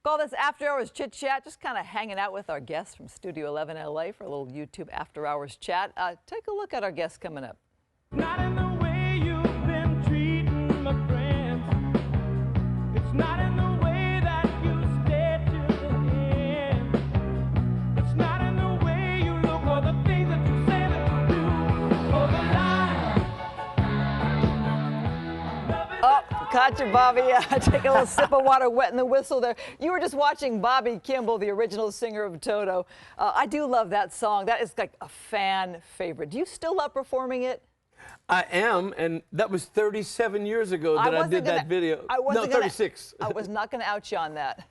Call this After Hours Chit Chat, just kind of hanging out with our guests from Studio 11 LA for a little YouTube After Hours chat. Take a look at our guests coming up. Not in the way you've been treating my friends. It's not in the way that you stayed to the end. It's not in the way you look or the things that you say that you do. For the lie. Oh, caught you, Bobby. Take a little sip of water, wetting the whistle there. You were just watching Bobby Kimball, the original singer of Toto. I do love that song. That is like a fan favorite. Do you still love performing it? I am, and that was 37 years ago that I did that video. No, 36. I was not going to out you on that.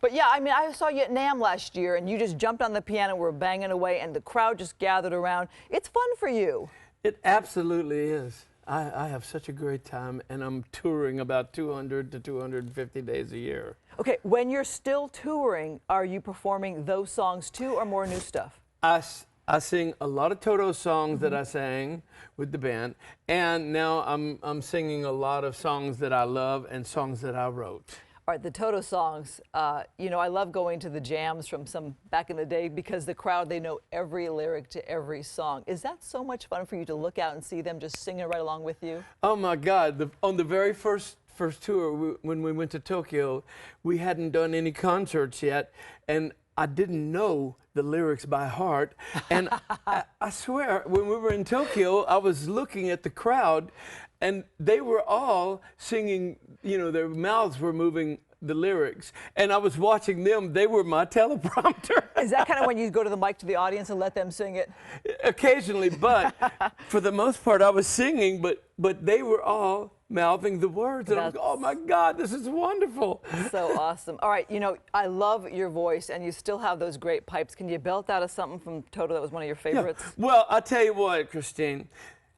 But yeah, I mean, I saw you at NAMM last year, and you just jumped on the piano, were banging away, and the crowd just gathered around. It's fun for you. It absolutely is. I have such a great time, and I'm touring about 200 to 250 days a year. Okay, when you're still touring, are you performing those songs too, or more new stuff? I sing a lot of Toto songs that I sang with the band, and now I'm singing a lot of songs that I love and songs that I wrote. All right, the Toto songs, you know, I love going to the jams from some back in the day because the crowd, they know every lyric to every song. Is that so much fun for you to look out and see them just singing right along with you? Oh my God, on the very first tour, when we went to Tokyo, we hadn't done any concerts yet, and I didn't know the lyrics by heart, and I swear, when we were in Tokyo, I was looking at the crowd, and they were all singing, you know, their mouths were moving the lyrics, and I was watching them. They were my teleprompter. Is that kind of when you go to the mic to the audience and let them sing it? Occasionally, but for the most part, I was singing, but they were all mouthing the words, and I was like, oh my God, this is wonderful. So awesome. All right, you know, I love your voice, and you still have those great pipes. Can you belt out of something from Toto that was one of your favorites? Yeah. Well, I'll tell you what, Christine.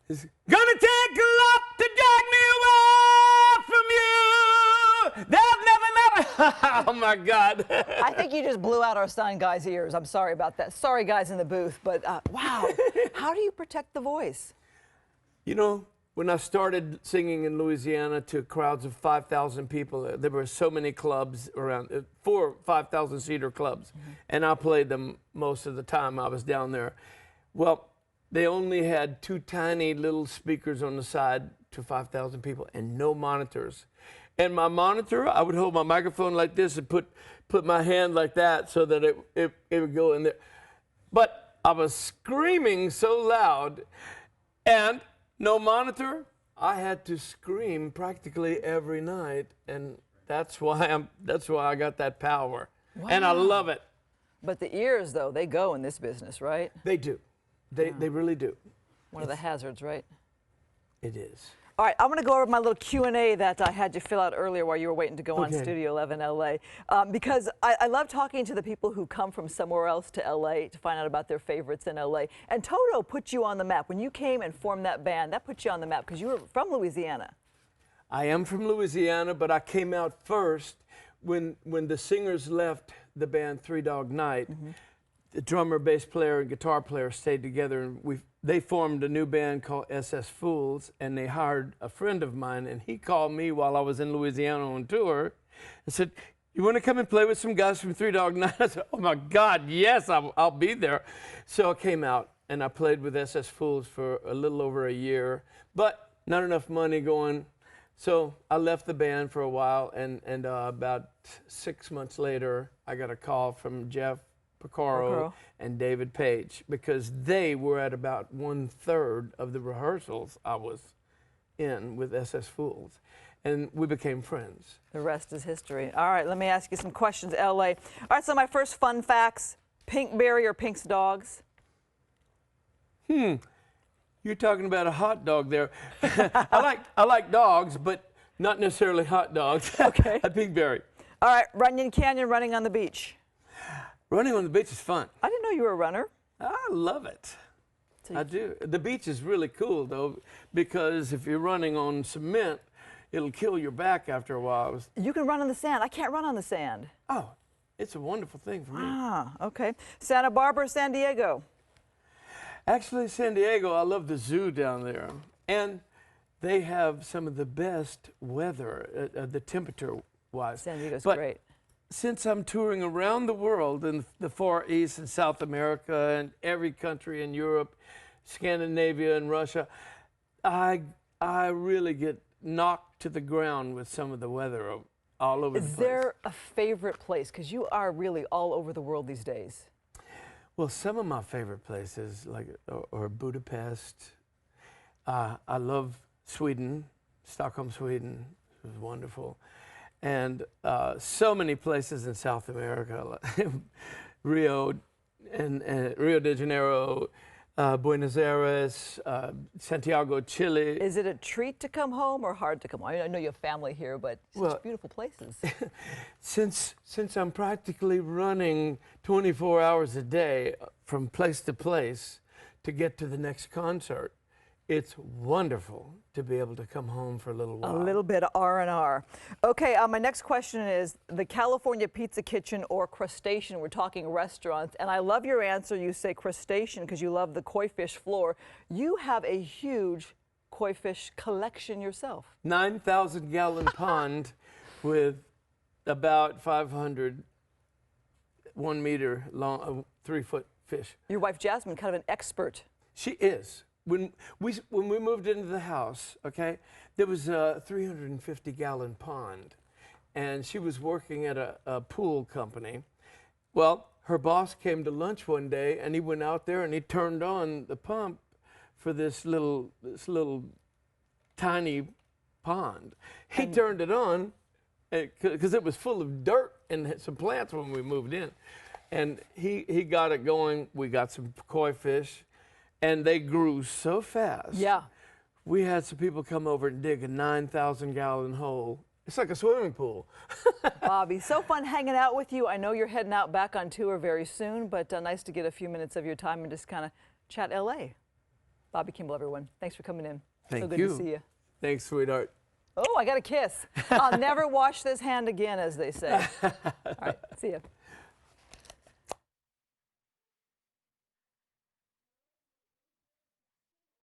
It's gonna take a lot to drag me away from you. There's never. Oh my God. I think you just blew out our sound guy's ears. I'm sorry about that. Sorry, guys in the booth, but wow. How do you protect the voice? You know, when I started singing in Louisiana to crowds of 5,000 people, there were so many clubs around, 4,000 or 5,000 seater clubs, and I played them most of the time I was down there. Well, they only had 2 tiny little speakers on the side to 5,000 people and no monitors. And my monitor, I would hold my microphone like this and put my hand like that so that it would go in there. But I was screaming so loud, and no monitor, I had to scream practically every night, and that's why I got that power. Wow. And I love it. But the ears, though, they go in this business, right? They do. They really do. One of the hazards, right? It is. All right, I'm going to go over my little Q&A that I had you fill out earlier while you were waiting to go on Studio 11 LA. Because I love talking to the people who come from somewhere else to LA to find out about their favorites in LA. And Toto put you on the map. When you came and formed that band, that put you on the map because you were from Louisiana. I am from Louisiana, but I came out first when the singers left the band Three Dog Night. The drummer, bass player, and guitar player stayed together, and they formed a new band called SS Fools, and they hired a friend of mine, and he called me while I was in Louisiana on tour and said, you want to come and play with some guys from Three Dog Night? I said, oh my God, yes, I'll be there. So I came out, and I played with SS Fools for a little over a year, but not enough money going. So I left the band for a while, and about 6 months later, I got a call from Jeff Porcaro and David Page, because they were at about 1/3 of the rehearsals I was in with SS Fools, and we became friends. The rest is history. All right, let me ask you some questions, LA. All right, so my first fun facts, Pinkberry or Pink's dogs? You're talking about a hot dog there. I like dogs, but not necessarily hot dogs. Okay. A Pinkberry. All right, Runyon Canyon, running on the beach. Running on the beach is fun. I didn't know you were a runner. I love it. I do. The beach is really cool, though, because if you're running on cement, it'll kill your back after a while. You can run on the sand. I can't run on the sand. Oh, it's a wonderful thing for me. Ah, okay. Santa Barbara, San Diego? Actually, San Diego, I love the zoo down there. And they have some of the best weather, the temperature-wise. San Diego's but great. since I'm touring around the world in the Far East and South America and every country in Europe, Scandinavia and Russia, I really get knocked to the ground with some of the weather all over the place. Is there a favorite place? Because you are really all over the world these days. Well, some of my favorite places are Budapest. I love Sweden, Stockholm, Sweden. It was wonderful. And so many places in South America, Rio de Janeiro, Buenos Aires, Santiago, Chile. Is it a treat to come home or hard to come home? I know you have family here, but such beautiful places. Since I'm practically running 24 hours a day from place to place to get to the next concert, it's wonderful to be able to come home for a little while. A little bit of R&R. Okay, my next question is the California Pizza Kitchen or crustacean? We're talking restaurants, and I love your answer. You say crustacean because you love the koi fish floor. You have a huge koi fish collection yourself. 9,000-gallon pond with about 500 1-meter long, 3-foot fish. Your wife Jasmine, kind of an expert. She is. When we moved into the house, okay, there was a 350-gallon pond, and she was working at a pool company. Well, her boss came to lunch one day, and he went out there and he turned on the pump for this little tiny pond. He turned it on because it was full of dirt and some plants when we moved in, and he got it going. We got some koi fish. And they grew so fast. Yeah. We had some people come over and dig a 9,000-gallon hole. It's like a swimming pool. Bobby, so fun hanging out with you. I know you're heading out back on tour very soon, but nice to get a few minutes of your time and just kind of chat L.A. Bobby Kimball, everyone. Thanks for coming in. Thank you. So good to see you. Thanks, sweetheart. Oh, I got a kiss. I'll never wash this hand again, as they say. All right, see ya.